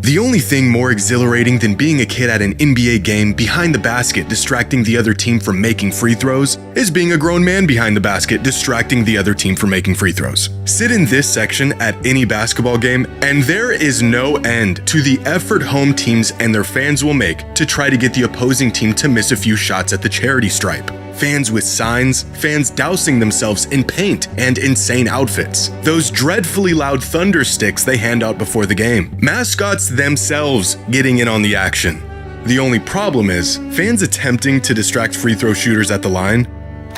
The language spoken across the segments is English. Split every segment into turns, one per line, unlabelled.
The only thing more exhilarating than being a kid at an NBA game behind the basket distracting the other team from making free throws is being a grown man behind the basket distracting the other team from making free throws. Sit in this section at any basketball game and there is no end to the effort home teams and their fans will make to try to get the opposing team to miss a few shots at the charity stripe. Fans with signs, fans dousing themselves in paint and insane outfits. Those dreadfully loud thunder sticks they hand out before the game. Mascots themselves getting in on the action. The only problem is, fans attempting to distract free throw shooters at the line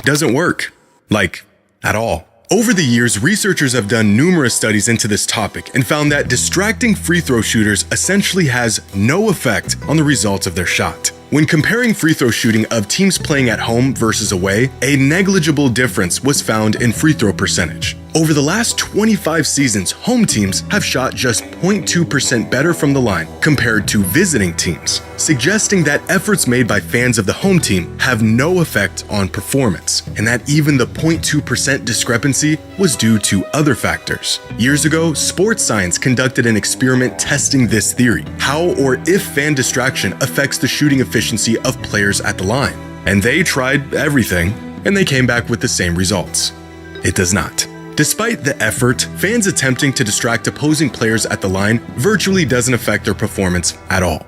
doesn't work. Like, at all. Over the years, researchers have done numerous studies into this topic and found that distracting free throw shooters essentially has no effect on the results of their shot. When comparing free throw shooting of teams playing at home versus away, a negligible difference was found in free throw percentage. Over the last 25 seasons, home teams have shot just 0.2% better from the line compared to visiting teams, suggesting that efforts made by fans of the home team have no effect on performance, and that even the 0.2% discrepancy was due to other factors. Years ago, sports science conducted an experiment testing this theory, how or if fan distraction affects the shooting efficiency of players at the line. And they tried everything, and they came back with the same results. It does not. Despite the effort, fans attempting to distract opposing players at the line virtually doesn't affect their performance at all.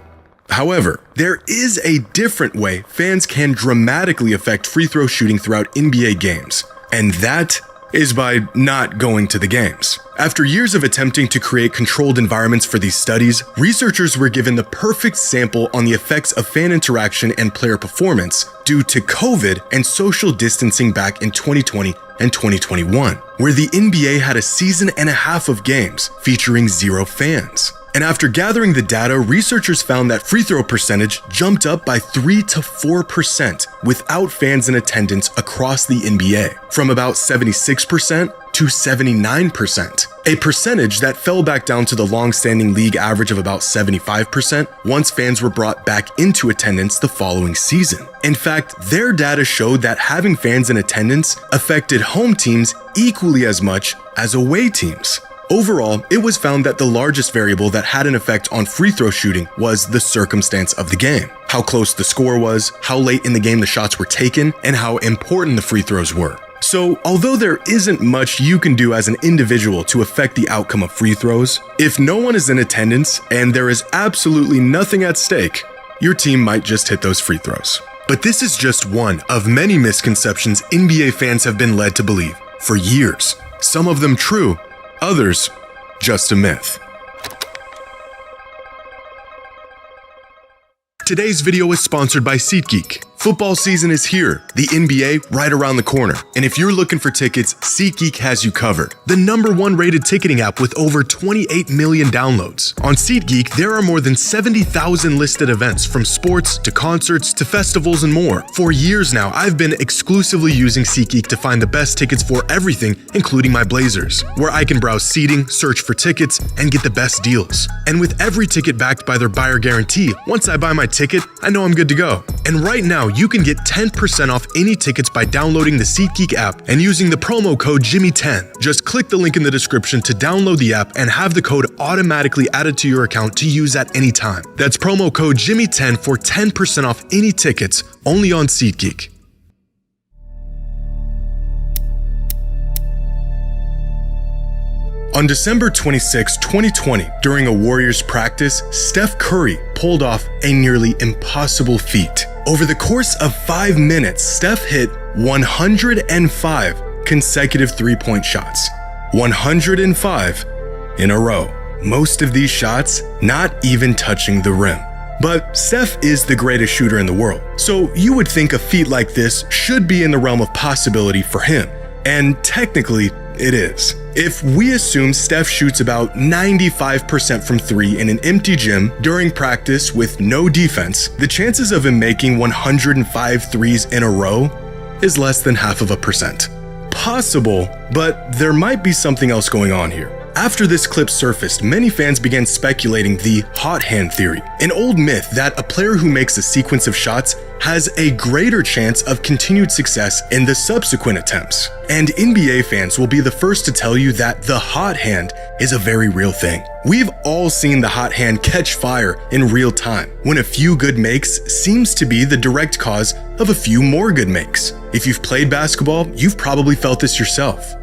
However, there is a different way fans can dramatically affect free throw shooting throughout NBA games, and that is by not going to the games. After years of attempting to create controlled environments for these studies, researchers were given the perfect sample on the effects of fan interaction and player performance due to COVID and social distancing back in 2020 and 2021, where the NBA had a season and a half of games featuring 0 fans. And after gathering the data, researchers found that free throw percentage jumped up by 3 to 4% without fans in attendance across the NBA, from about 76% to 79%, a percentage that fell back down to the long-standing league average of about 75% once fans were brought back into attendance the following season. In fact, their data showed that having fans in attendance affected home teams equally as much as away teams. Overall, it was found that the largest variable that had an effect on free throw shooting was the circumstance of the game. How close the score was, how late in the game the shots were taken, and how important the free throws were. So, although there isn't much you can do as an individual to affect the outcome of free throws, if no one is in attendance and there is absolutely nothing at stake, your team might just hit those free throws. But this is just one of many misconceptions NBA fans have been led to believe for years. Some of them true, others just a myth. Today's video is sponsored by SeatGeek. Football season is here, the NBA right around the corner, and if you're looking for tickets, SeatGeek has you covered. The #1 rated ticketing app with over 28 million downloads. On SeatGeek, there are more than 70,000 listed events from sports to concerts to festivals and more. For years now, I've been exclusively using SeatGeek to find the best tickets for everything, including my Blazers, where I can browse seating, search for tickets, and get the best deals. And with every ticket backed by their buyer guarantee, once I buy my ticket, I know I'm good to go. And right now, you can get 10% off any tickets by downloading the SeatGeek app and using the promo code Jimmy10. Just click the link in the description to download the app and have the code automatically added to your account to use at any time. That's promo code Jimmy10 for 10% off any tickets, only on SeatGeek. On December 26, 2020, during a Warriors practice, Steph Curry pulled off a nearly impossible feat. Over the course of 5 minutes, Steph hit 105 consecutive three-point shots. 105 in a row. Most of these shots not even touching the rim. But Steph is the greatest shooter in the world, so you would think a feat like this should be in the realm of possibility for him. And technically, it is. If we assume Steph shoots about 95% from 3 in an empty gym during practice with no defense, the chances of him making 105 threes in a row is less than 0.5%. Possible, but there might be something else going on here. After this clip surfaced, many fans began speculating the hot hand theory, an old myth that a player who makes a sequence of shots has a greater chance of continued success in the subsequent attempts. And NBA fans will be the first to tell you that the hot hand is a very real thing. We've all seen the hot hand catch fire in real time, when a few good makes seems to be the direct cause of a few more good makes. If you've played basketball, you've probably felt this yourself.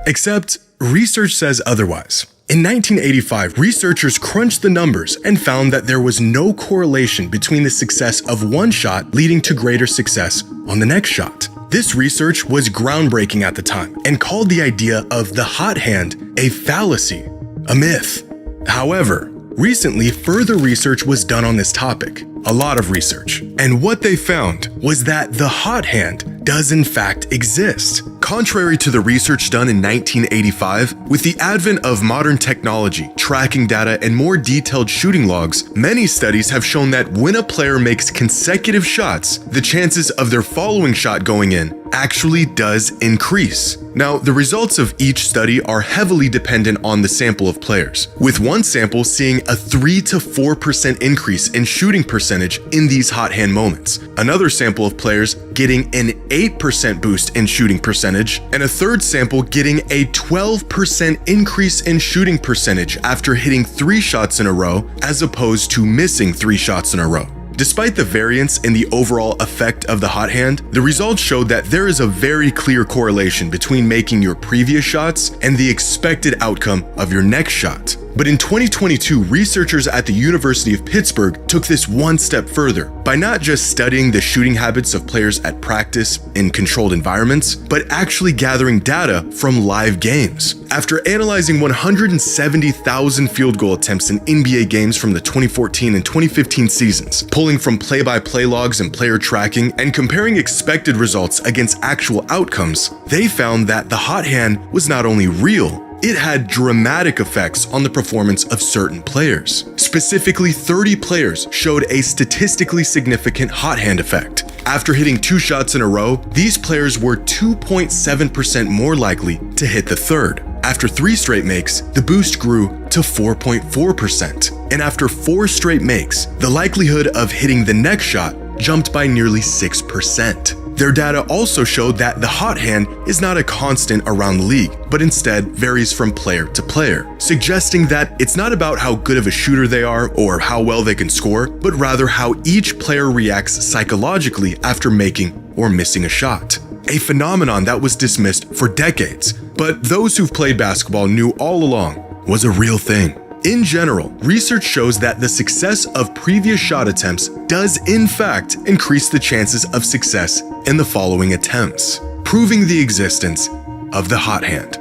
Except, research says otherwise. In 1985, researchers crunched the numbers and found that there was no correlation between the success of one shot leading to greater success on the next shot. This research was groundbreaking at the time and called the idea of the hot hand a fallacy, a myth. However, recently further research was done on this topic, a lot of research, and what they found was that the hot hand does in fact exist. Contrary to the research done in 1985, with the advent of modern technology, tracking data, and more detailed shooting logs, many studies have shown that when a player makes consecutive shots, the chances of their following shot going in actually does increase. Now, the results of each study are heavily dependent on the sample of players, with one sample seeing a 3 to 4% increase in shooting percentage in these hot hand moments, another sample of players getting an 8% boost in shooting percentage, and a third sample getting a 12% increase in shooting percentage after hitting 3 shots in a row as opposed to missing 3 shots in a row. Despite the variance in the overall effect of the hot hand, the results showed that there is a very clear correlation between making your previous shots and the expected outcome of your next shot. But in 2022, researchers at the University of Pittsburgh took this one step further by not just studying the shooting habits of players at practice in controlled environments, but actually gathering data from live games. After analyzing 170,000 field goal attempts in NBA games from the 2014 and 2015 seasons, pulling from play-by-play logs and player tracking, and comparing expected results against actual outcomes, they found that the hot hand was not only real, it had dramatic effects on the performance of certain players. Specifically, 30 players showed a statistically significant hot hand effect. After hitting 2 shots in a row, these players were 2.7% more likely to hit the third. After 3 straight makes, the boost grew to 4.4%. And after 4 straight makes, the likelihood of hitting the next shot jumped by nearly 6%. Their data also showed that the hot hand is not a constant around the league, but instead varies from player to player, suggesting that it's not about how good of a shooter they are or how well they can score, but rather how each player reacts psychologically after making or missing a shot. A phenomenon that was dismissed for decades, but those who've played basketball knew all along was a real thing. In general, research shows that the success of previous shot attempts does in fact increase the chances of success in the following attempts, proving the existence of the hot hand.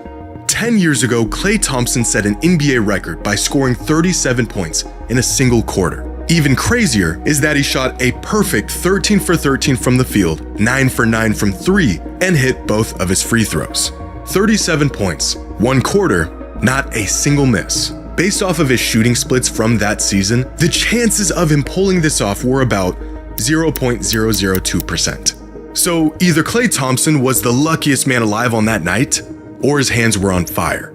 10 years ago, Klay Thompson set an NBA record by scoring 37 points in a single quarter. Even crazier is that he shot a perfect 13 for 13 from the field, 9 for 9 from 3, and hit both of his free throws. 37 points, 1 quarter, not a single miss. Based off of his shooting splits from that season, the chances of him pulling this off were about 0.002%. So either Klay Thompson was the luckiest man alive on that night, or his hands were on fire.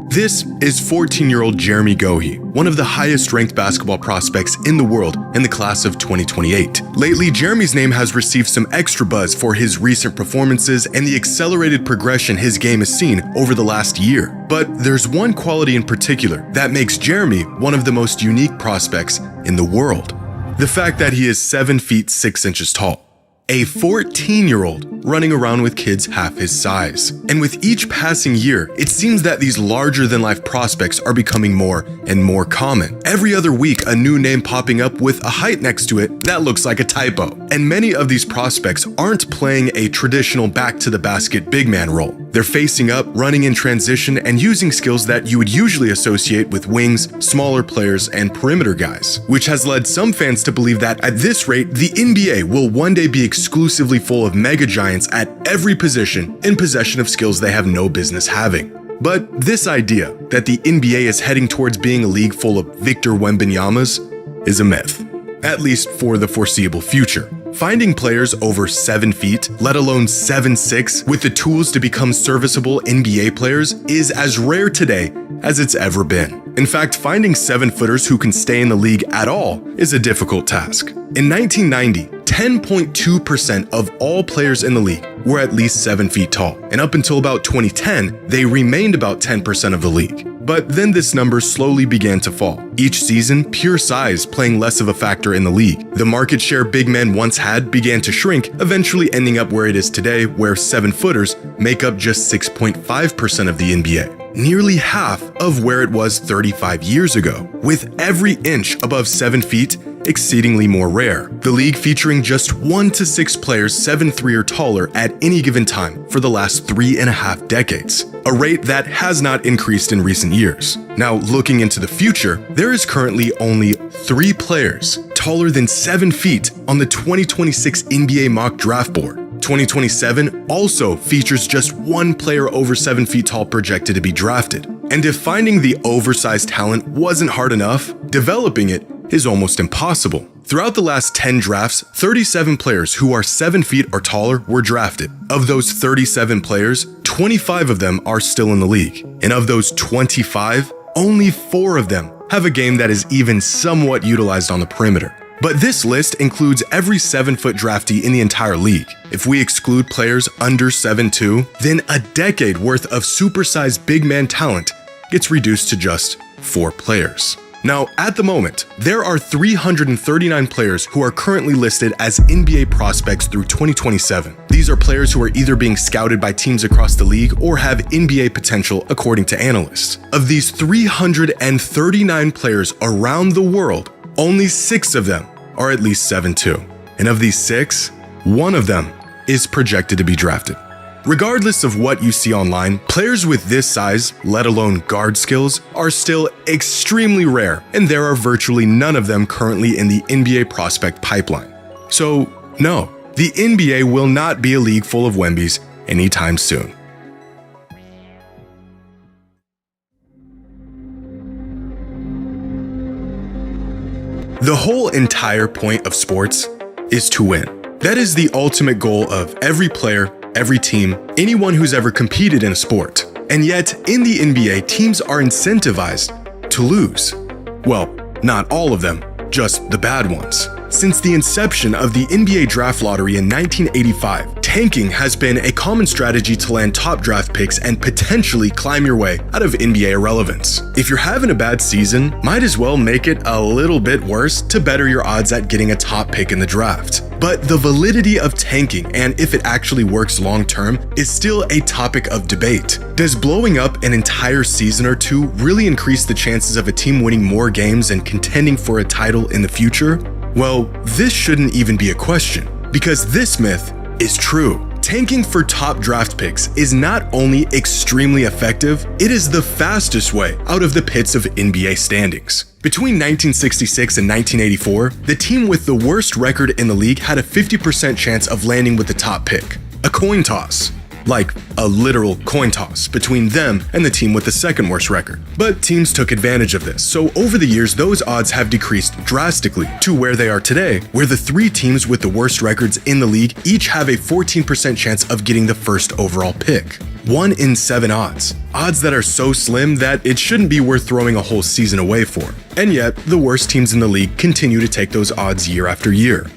This is 14-year-old Jeremy Gohey, one of the highest-ranked basketball prospects in the world in the class of 2028. Lately, Jeremy's name has received some extra buzz for his recent performances and the accelerated progression his game has seen over the last year. But there's one quality in particular that makes Jeremy one of the most unique prospects in the world. The fact that he is 7 feet 6 inches tall. A 14-year-old running around with kids half his size. And with each passing year, it seems that these larger-than-life prospects are becoming more and more common. Every other week, a new name popping up with a height next to it that looks like a typo. And many of these prospects aren't playing a traditional back-to-the-basket big man role. They're facing up, running in transition, and using skills that you would usually associate with wings, smaller players, and perimeter guys, which has led some fans to believe that at this rate, the NBA will one day be exclusively full of mega giants at every position in possession of skills they have no business having. But this idea that the NBA is heading towards being a league full of Victor Wembanyama's is a myth, at least for the foreseeable future. Finding players over 7 feet, let alone 7'6", with the tools to become serviceable NBA players is as rare today as it's ever been. In fact, finding 7-footers who can stay in the league at all is a difficult task. In 1990, 10.2% of all players in the league were at least 7 feet tall, and up until about 2010, they remained about 10% of the league. But then this number slowly began to fall. Each season, pure size playing less of a factor in the league. The market share big men once had began to shrink, eventually ending up where it is today, where 7-footers make up just 6.5% of the NBA. Nearly half of where it was 35 years ago, with every inch above 7 feet exceedingly more rare. The league featuring just 1 to 6 players 7'3" or taller at any given time for the last 3.5 decades, a rate that has not increased in recent years. Now, looking into the future, there is currently only 3 players taller than 7 feet on the 2026 NBA mock draft board. 2027 also features just 1 player over 7 feet tall projected to be drafted. And if finding the oversized talent wasn't hard enough, developing it is almost impossible. Throughout the last 10 drafts, 37 players who are 7 feet or taller were drafted. Of those 37 players, 25 of them are still in the league. And of those 25, only 4 of them have a game that is even somewhat utilized on the perimeter. But this list includes every 7-foot draftee in the entire league. If we exclude players under 7'2", then a decade worth of supersized big man talent gets reduced to just 4 players. Now, at the moment, there are 339 players who are currently listed as NBA prospects through 2027. These are players who are either being scouted by teams across the league or have NBA potential according to analysts. Of these 339 players around the world, only 6 of them are at least 7'2". And of these 6, 1 of them is projected to be drafted. Regardless of what you see online, players with this size, let alone guard skills, are still extremely rare, and there are virtually none of them currently in the NBA prospect pipeline. So, no, the NBA will not be a league full of Wembys anytime soon. The whole entire point of sports is to win. That is the ultimate goal of every player, every team, anyone who's ever competed in a sport. And yet, in the NBA, teams are incentivized to lose. Well, not all of them, just the bad ones. Since the inception of the NBA draft lottery in 1985, tanking has been a common strategy to land top draft picks and potentially climb your way out of NBA irrelevance. If you're having a bad season, might as well make it a little bit worse to better your odds at getting a top pick in the draft. But the validity of tanking and if it actually works long-term is still a topic of debate. Does blowing up an entire season or two really increase the chances of a team winning more games and contending for a title in the future? Well, this shouldn't even be a question, because this myth is true. Tanking for top draft picks is not only extremely effective, it is the fastest way out of the pits of NBA standings. Between 1966 and 1984, the team with the worst record in the league had a 50% chance of landing with the top pick. A coin toss. Like a literal coin toss between them and the team with the second worst record. But teams took advantage of this, so over the years those odds have decreased drastically to where they are today, where the 3 teams with the worst records in the league each have a 14% chance of getting the first overall pick. 1 in 7 odds. Odds that are so slim that it shouldn't be worth throwing a whole season away for. And yet, the worst teams in the league continue to take those odds year after year.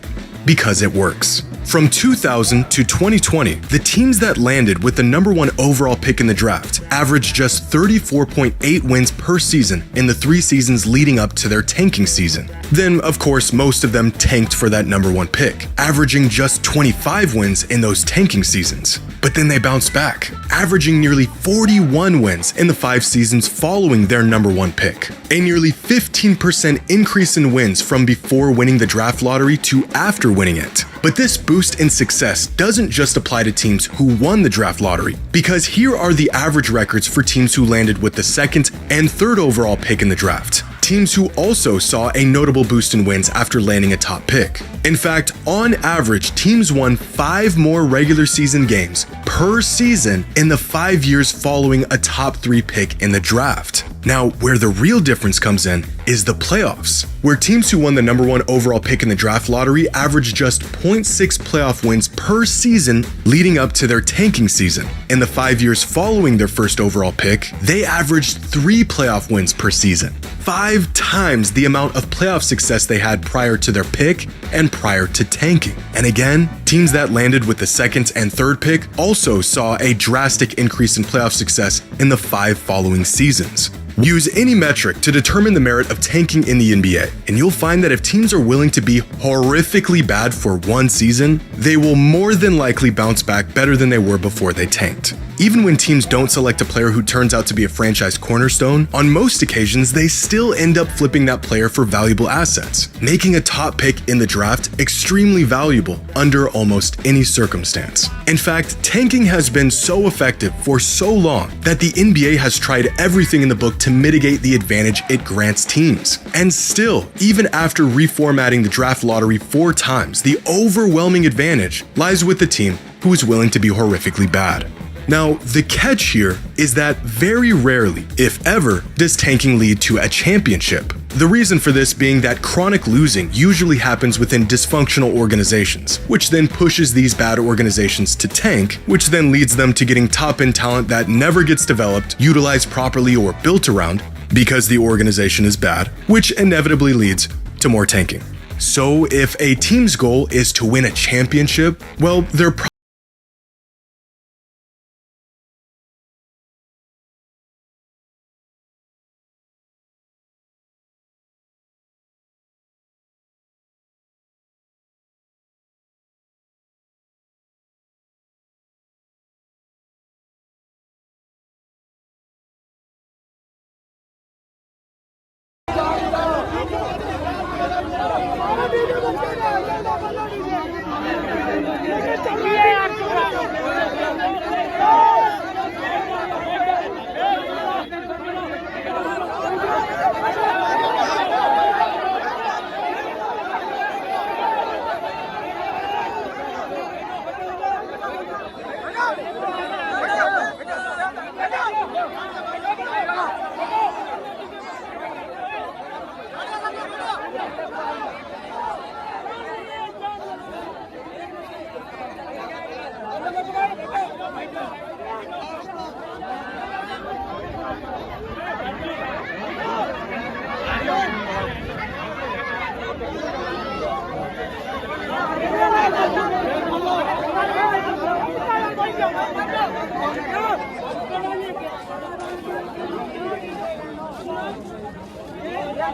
Because it works. From 2000 to 2020, the teams that landed with the number 1 overall pick in the draft averaged just 34.8 wins per season in the 3 seasons leading up to their tanking season. Then, of course, most of them tanked for that number 1 pick, averaging just 25 wins in those tanking seasons. But then they bounced back, averaging nearly 41 wins in the 5 seasons following their number 1 pick. A nearly 15% increase in wins from before winning the draft lottery to after winning it. But this boost in success doesn't just apply to teams who won the draft lottery, because here are the average records for teams who landed with the 2nd and 3rd overall pick in the draft. Teams who also saw a notable boost in wins after landing a top pick. In fact, on average, teams won 5 more regular season games per season in the 5 years following a top 3 pick in the draft. Now, where the real difference comes in is the playoffs, where teams who won the number 1 overall pick in the draft lottery averaged just 0.6 playoff wins per season leading up to their tanking season. In the 5 years following their first overall pick, they averaged 3 playoff wins per season, 5 times the amount of playoff success they had prior to their pick and prior to tanking. And again, teams that landed with the second and third pick also saw a drastic increase in playoff success in the 5 following seasons. Use any metric to determine the merit of tanking in the NBA, and you'll find that if teams are willing to be horrifically bad for one season, they will more than likely bounce back better than they were before they tanked. Even when teams don't select a player who turns out to be a franchise cornerstone, on most occasions they still end up flipping that player for valuable assets, making a top pick in the draft extremely valuable under almost any circumstance. In fact, tanking has been so effective for so long that the NBA has tried everything in the book to mitigate the advantage it grants teams. And still, even after reformatting the draft lottery 4 times, the overwhelming advantage lies with the team who is willing to be horrifically bad. Now, the catch here is that very rarely, if ever, does tanking lead to a championship. The reason for this being that chronic losing usually happens within dysfunctional organizations, which then pushes these bad organizations to tank, which then leads them to getting top-end talent that never gets developed, utilized properly, or built around because the organization is bad, which inevitably leads to more tanking. So if a team's goal is to win a championship, well, they're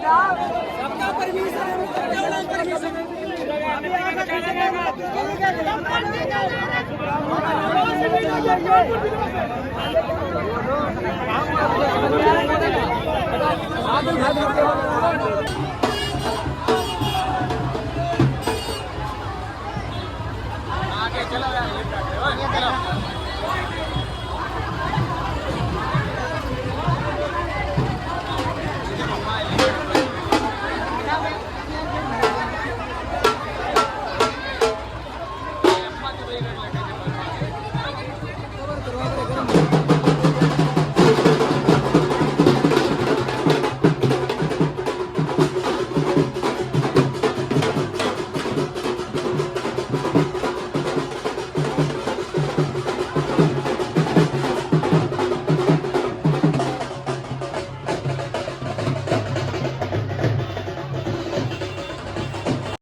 सबका permission है,